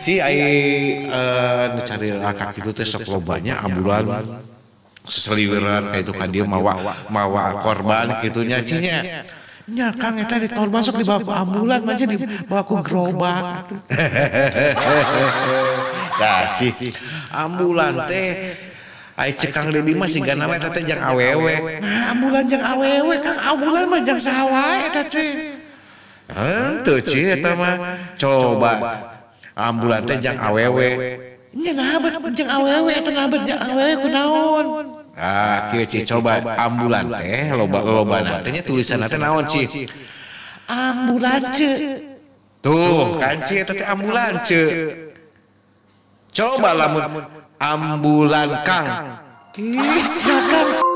Ci ai cari laka kitu teh sok lobanya ambulan seseliweran kayak itu kan dia mawa korban gitunya cinya nya Kang eta di korban sok dibawa ku ambulan mah dibawa ku gerobak dah Ci ambulan teh ai cekang Dedi mah sigana mah eta teh jang awewe nah ambulan jang awewe Kang ambulan mah jang saha wae eta teh henteu Ci eta mah coba ambulan teh jang awewe nya nabat jang awewe eta nabat jang awewe kunaon kieu Ci coba ambulan teh loba teh nya tulisan teh naon Ci ambulance tuh kan Ci eta teh ambulance coba lamun ambulan Kang silakan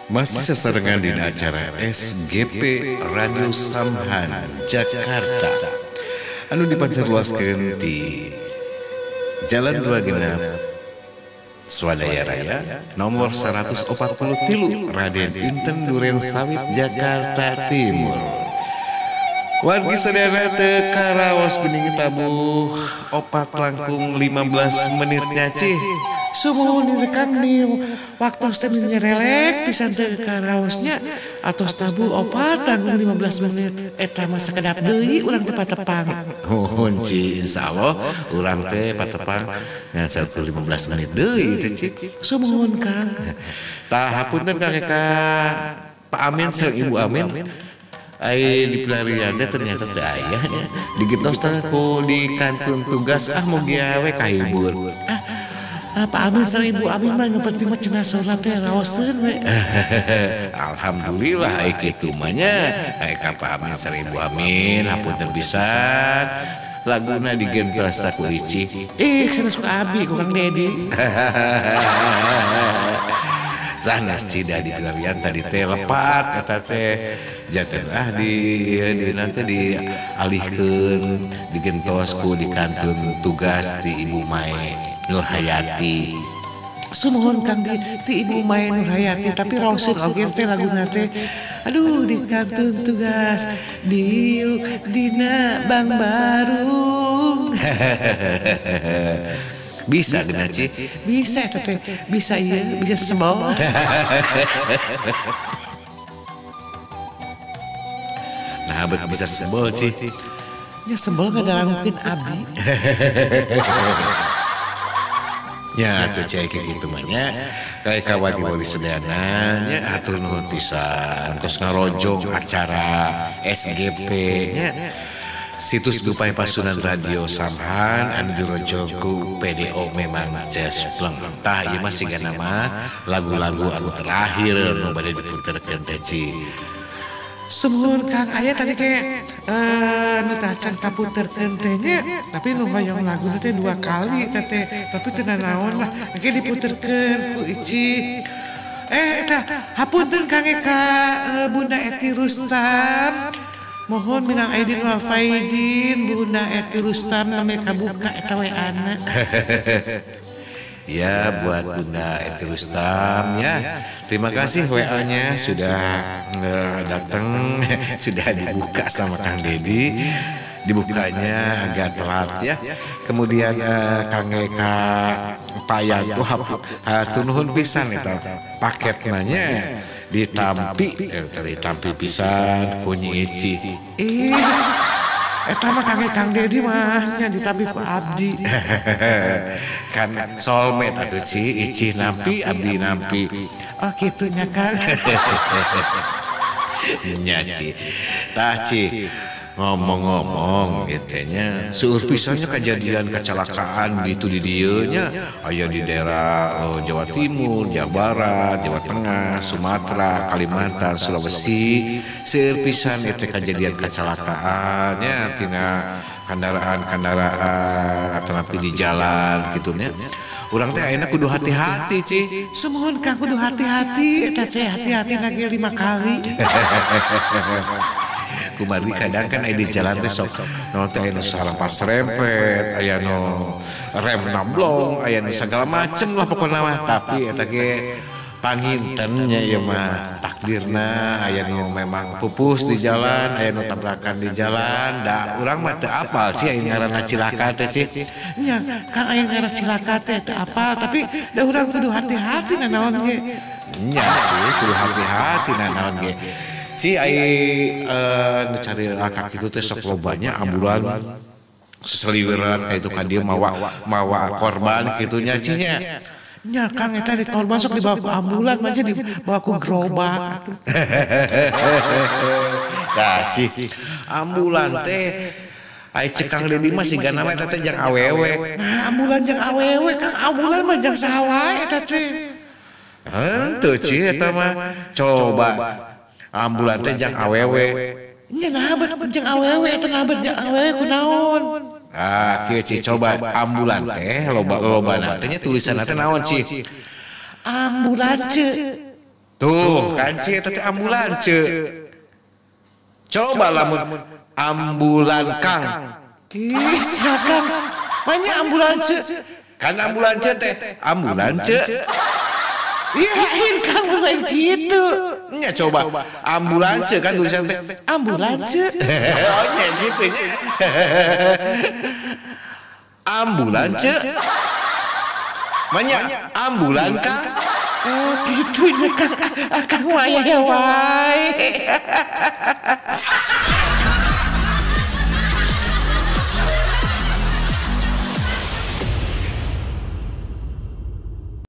masih sesarengan di acara SGP Radio Samhan Jakarta anu dipancarluaskeun di Jalan Dua Genap Swadaya Raya nomor 143 Raden Inten Duren Sawit Jakarta Timur. Wargi sadayana teu karaos geuning tabuh opat langkung 15 menitnya Ci. Sumuhun ditekan di waktu teh nyerelek pisan teu karaosnya atos tabu opat langkung 15 menit eta mah sakedap deui urang teh patepang. Nuhun Ci insyaallah urang teh patepang ngan 15 menit deui teh Ci. Sumuhun Kang. Tah hapunten Kang ka Pak Amin sareng Ibu Amin. Ai di pelarian ternyata teu aya nya. Digentos teh ku di kantun tugas mugi we kahibur. Pak Amin sareng Ibu Amin mah nu penting mah cenah salat teh raoseun we. Alhamdulillah ai kitu mah nya. Ai ka Pak Amin sareng Ibu Amin hapunten pisan. Laguna digentos ku Ici. Cenah suka abi ku Kang Dedi. Sanes cida di pelarian tadi teh lepat kata teh janten di nanti dialihkeun digentos ku di kantun tugas di Ibu Mae Nur Hayati. Sumuhun Kang di Ibu Mae Nur Hayati tapi raoseun oge teh laguna teh aduh di kantun tugas di dina Bang Barung. Bisa gina Ci bisa eta teh bisa ieu bisa sebel. Nah bet bisa sebel Ci nya sebel ngadarangkeun abdi. Ya tuh Ci kayak gitu mah nya kayak kawadi-wadi sedana nya atur nuhun pisan terus ngarojong acara SGP nya situs Dupai Pasunan Radio Samhan anu dirojong ku PDO memang Jespleng. Tah ieu mah sigana mah lagu-lagu anu terakhir nu bade diputerkeun teh Ci. Sumuhun Kang aya tadi ke nu tah can kaputerkeun teh nya tapi nu hoyong laguna teh 2 kali teh tapi teu naon lah engke diputerkeun ku Ici. Tah hapunten Kang Eka Bunda Eti Rustam. Mohon minal aidin wal faidin Bunda Eti Rustam name kabuka eta WA-na. Ya buat Bunda Eti Rustam ya. Terima kasih WA-nya sudah datang sudah dibuka sama Kang Dedi. Dibukanya agak telat ya. Kemudian Kang Eka Payanto tunuhun pisan eta paketna nya ditampi ditampi pisan ku Nyi Ici. Eta mah Kang Dedi mah nya ditampi ku abdi. Kan soulmate atuh Ci Ici nampi abdi nampi. Oh kitu nya Kang. Nya Ci. Tah Ci ngomong-ngomong getenya seueur pisannya kejadian kecelakaan gitu di dieu nya aya di daerah Jawa Timur, Jawa Barat, Jawa Tengah, Sumatera, Kalimantan, Sulawesi seueur pisan eta kejadian kecelakaan nya tina kendaraan tetapi di jalan gitu nya. Urang teh ayeuna kudu hati-hati Ci. Sumuhun Kang kudu hati-hati eta teh hati-hati lagi 5 kali. Kumari kadang kan di jalan teh sok naon teh anu sarampas serempet, aya nu rem nablong, aya nu segala macem lah pokona mah tapi eta ge panginten nya ieu mah tak takdirna aya nu memang pupus di jalan, aya nu tabrakan di jalan, da urang mah teu apal sih aya ngaranna cilaka teh sih. Nya, Kang aya ngaranna cilaka teh teu apal, tapi da urang kudu hati-hati na naon ge. Nya sih kudu hati-hati na naon ge. Si ai nu cari laka kitu teh sok lobanya ambulan seseliweran kayak itu kan dia mawa korban gitunya cinya. Nya Kang eta di korban sok dibawa ku ambulan mah dibawa ku gerobak. Tah cih ambulan teh ai cekang Dedi mah siga nama eta teh jang awewe. Nah ambulan jang awewe Kang ambulan mah jang saha wae eta teh. Henteu cih eta mah coba ambulan teh jang awewe. Nya nabeut jang awewe eta nabeut jang awewe kunaon? Ah, kieu Ci coba ambulan teh loba teh nya tulisanna teh naon Ci? Ambulance. Tuh, kan Ci eta teh ambulance. Coba lamun ambulan Kang. Ih, silakan. Manya ambulance. Kan ambulance teh ambulance. Iya lain Kang lain gitu. Nya coba ambulance kan tulisan teh ambulance. Oh nya gitu nya. Ambulance. Manya ambulan Kang. Oh gitu nya Kang. Kang wae wae.